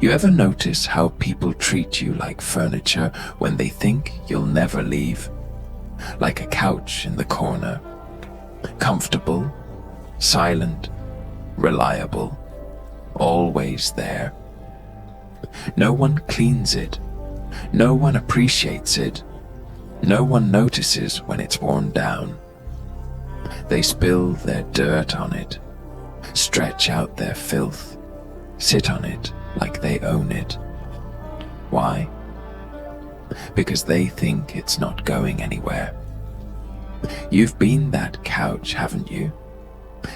You ever notice how people treat you like furniture when they think you'll never leave? Like a couch in the corner. Comfortable, silent, reliable, always there. No one cleans it. No one appreciates it. No one notices when it's worn down. They spill their dirt on it, stretch out their filth, sit on it like they own it. Why? Because they think it's not going anywhere. You've been that couch, haven't you?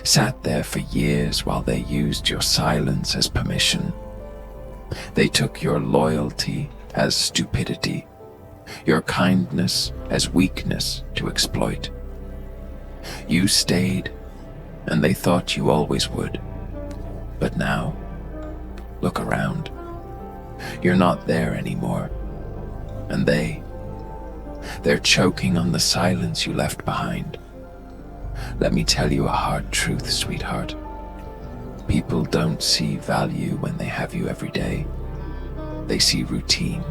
Sat there for years while they used your silence as permission. They took your loyalty as stupidity, your kindness as weakness to exploit. You stayed, and they thought you always would. But now, look around. You're not there anymore. And they're choking on the silence you left behind. Let me tell you a hard truth, sweetheart. People don't see value when they have you every day. They see routine.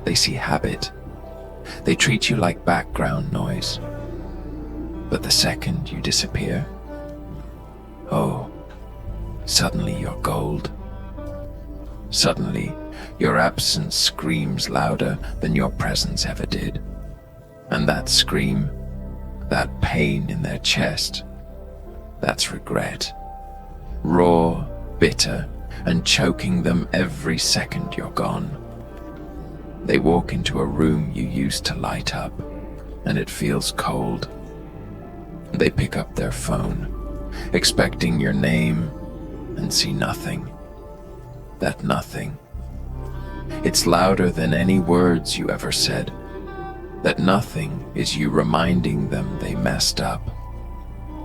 They see habit. They treat you like background noise. But the second you disappear, oh, suddenly you're gold. Suddenly, your absence screams louder than your presence ever did. And that scream, that pain in their chest, that's regret. Raw, bitter, and choking them every second you're gone. They walk into a room you used to light up, and it feels cold. They pick up their phone, expecting your name, and see nothing. That nothing. It's louder than any words you ever said. That nothing is you reminding them they messed up.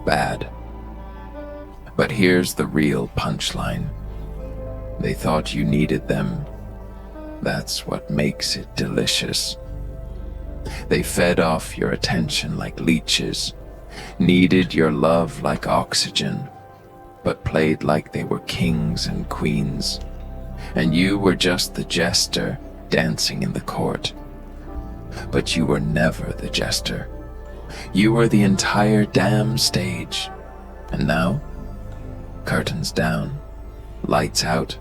Bad. But here's the real punchline. They thought you needed them. That's what makes it delicious. They fed off your attention like leeches, needed your love like oxygen, but played like they were kings and queens, and you were just the jester dancing in the court. But you were never the jester. You were the entire damn stage. And now, curtains down, lights out,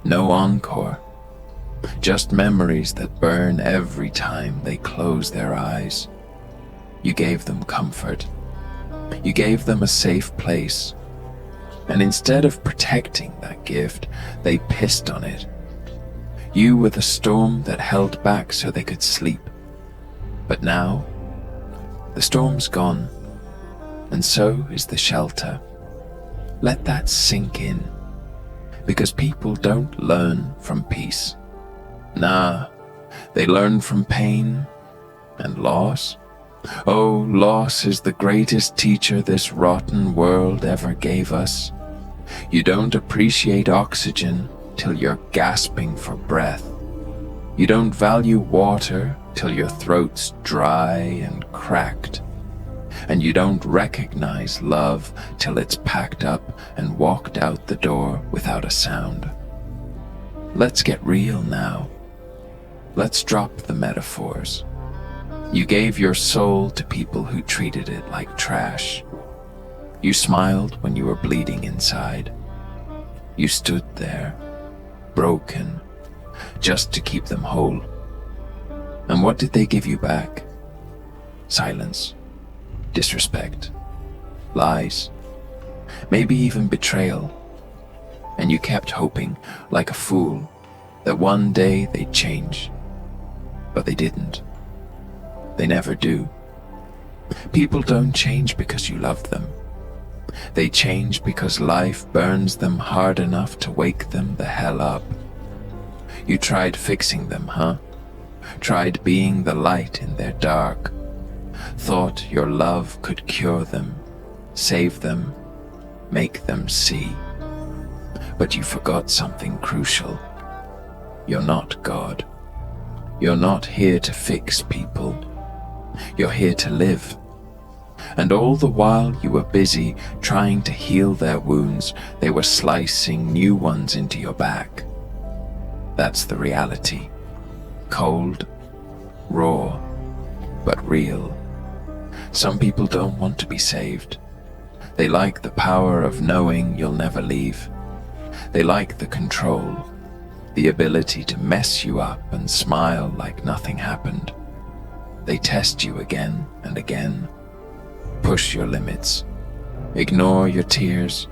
no encore. Just memories that burn every time they close their eyes. You gave them comfort. You gave them a safe place. And instead of protecting that gift, they pissed on it. You were the storm that held back so they could sleep. But now, the storm's gone, and so is the shelter. Let that sink in, because people don't learn from peace. Nah, they learn from pain and loss. Oh, loss is the greatest teacher this rotten world ever gave us. You don't appreciate oxygen till you're gasping for breath. You don't value water till your throat's dry and cracked. And you don't recognize love till it's packed up and walked out the door without a sound. Let's get real now. Let's drop the metaphors. You gave your soul to people who treated it like trash. You smiled when you were bleeding inside. You stood there, broken, just to keep them whole. And what did they give you back? Silence, disrespect, lies, maybe even betrayal. And you kept hoping, like a fool, that one day they'd change. But they didn't. They never do. People don't change because you love them. They change because life burns them hard enough to wake them the hell up. You tried fixing them, huh? Tried being the light in their dark. Thought your love could cure them, save them, make them see. But you forgot something crucial. You're not God. You're not here to fix people. You're here to live. And all the while you were busy trying to heal their wounds, they were slicing new ones into your back. That's the reality. Cold, raw, but real. Some people don't want to be saved. They like the power of knowing you'll never leave. They like the control, the ability to mess you up and smile like nothing happened. They test you again and again, push your limits, ignore your tears,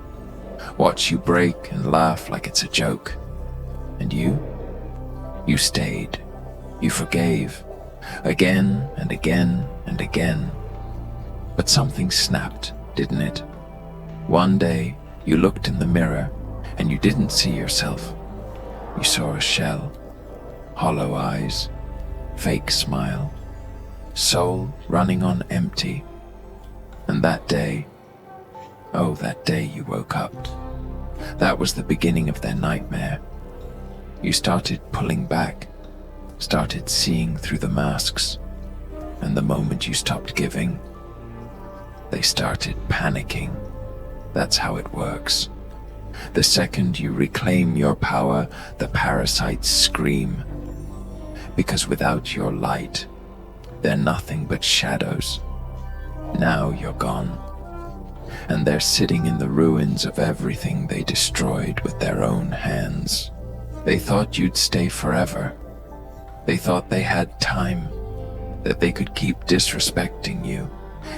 watch you break and laugh like it's a joke. And you stayed, you forgave, again and again and again. But something snapped, didn't it? One day, you looked in the mirror and you didn't see yourself. You saw a shell, hollow eyes, fake smile, soul running on empty. And that day, oh, that day you woke up. That was the beginning of their nightmare. You started pulling back, started seeing through the masks, and the moment you stopped giving, they started panicking. That's how it works. The second you reclaim your power, the parasites scream. Because without your light, they're nothing but shadows. Now you're gone, and they're sitting in the ruins of everything they destroyed with their own hands. They thought you'd stay forever. They thought they had time, that they could keep disrespecting you,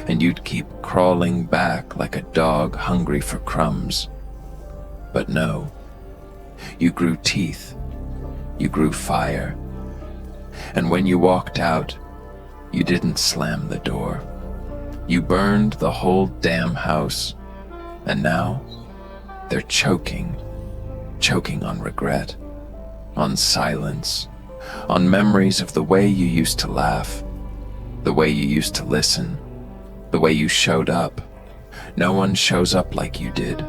and you'd keep crawling back like a dog hungry for crumbs. But no, you grew teeth, you grew fire, and when you walked out, you didn't slam the door. You burned the whole damn house, and now they're choking on regret, on silence, on memories of the way you used to laugh, the way you used to listen, the way you showed up. No one shows up like you did.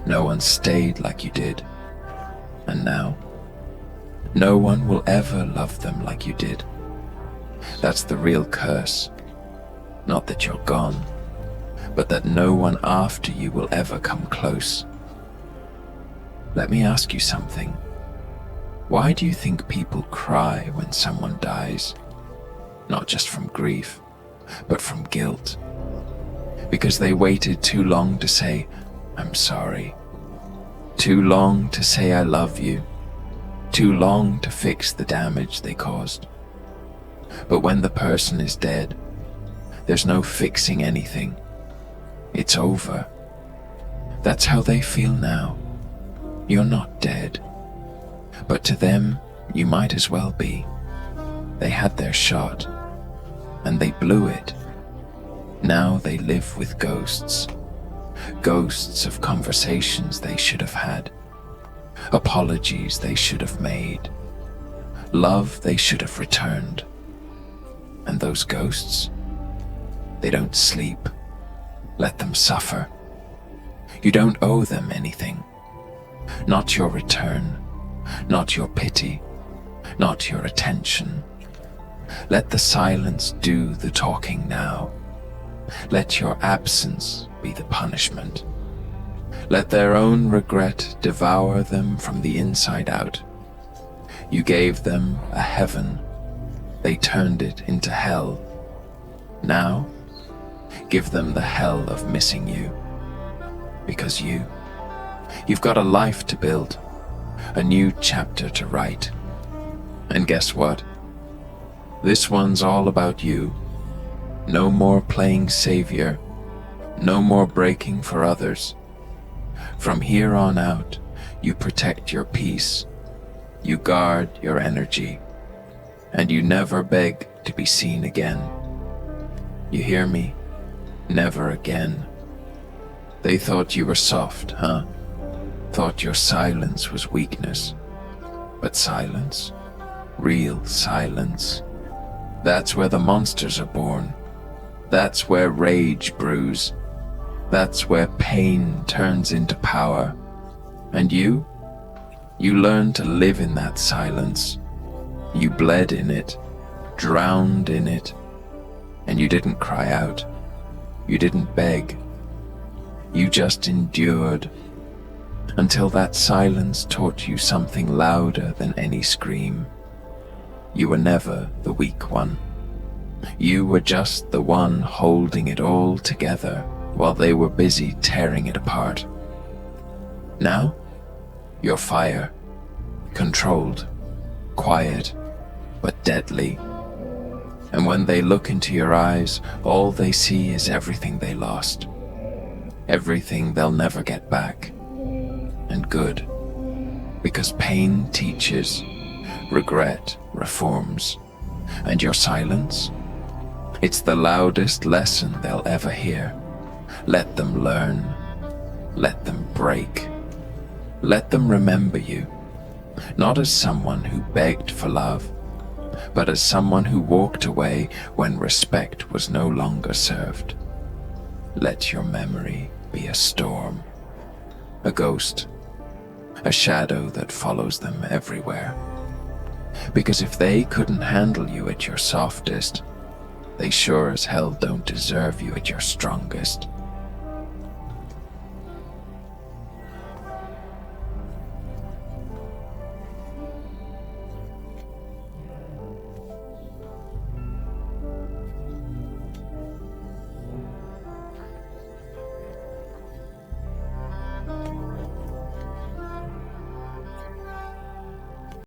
No one stayed like you did. And now, no one will ever love them like you did. That's the real curse. Not that you're gone, but that no one after you will ever come close. Let me ask you something. Why do you think people cry when someone dies? Not just from grief, but from guilt. Because they waited too long to say, I'm sorry. Too long to say I love you. Too long to fix the damage they caused. But when the person is dead, there's no fixing anything. It's over. That's how they feel now. You're not dead. But to them, you might as well be. They had their shot, and they blew it. Now they live with ghosts. Ghosts of conversations they should have had. Apologies they should have made. Love they should have returned. And those ghosts, they don't sleep. Let them suffer. You don't owe them anything. Not your return, not your pity, not your attention. Let the silence do the talking now. Let your absence be the punishment. Let their own regret devour them from the inside out. You gave them a heaven. They turned it into hell. Now, give them the hell of missing you. Because you've got a life to build, a new chapter to write. And guess what? This one's all about you. No more playing savior. No more breaking for others. From here on out, you protect your peace. You guard your energy. And you never beg to be seen again. You hear me? Never again. They thought you were soft, huh? Thought your silence was weakness. But silence, real silence, that's where the monsters are born. That's where rage brews. That's where pain turns into power. And you learned to live in that silence. You bled in it, drowned in it, and you didn't cry out. You didn't beg. You just endured. until that silence taught you something louder than any scream. You were never the weak one. You were just the one holding it all together while they were busy tearing it apart. Now, you're fire, controlled, quiet, but deadly. And when they look into your eyes, all they see is everything they lost. Everything they'll never get back. And good, because pain teaches, regret reforms, and your silence? It's the loudest lesson they'll ever hear. Let them learn. Let them break. Let them remember you, not as someone who begged for love, but as someone who walked away when respect was no longer served. Let your memory be a storm, a ghost, a shadow that follows them everywhere. Because if they couldn't handle you at your softest, they sure as hell don't deserve you at your strongest.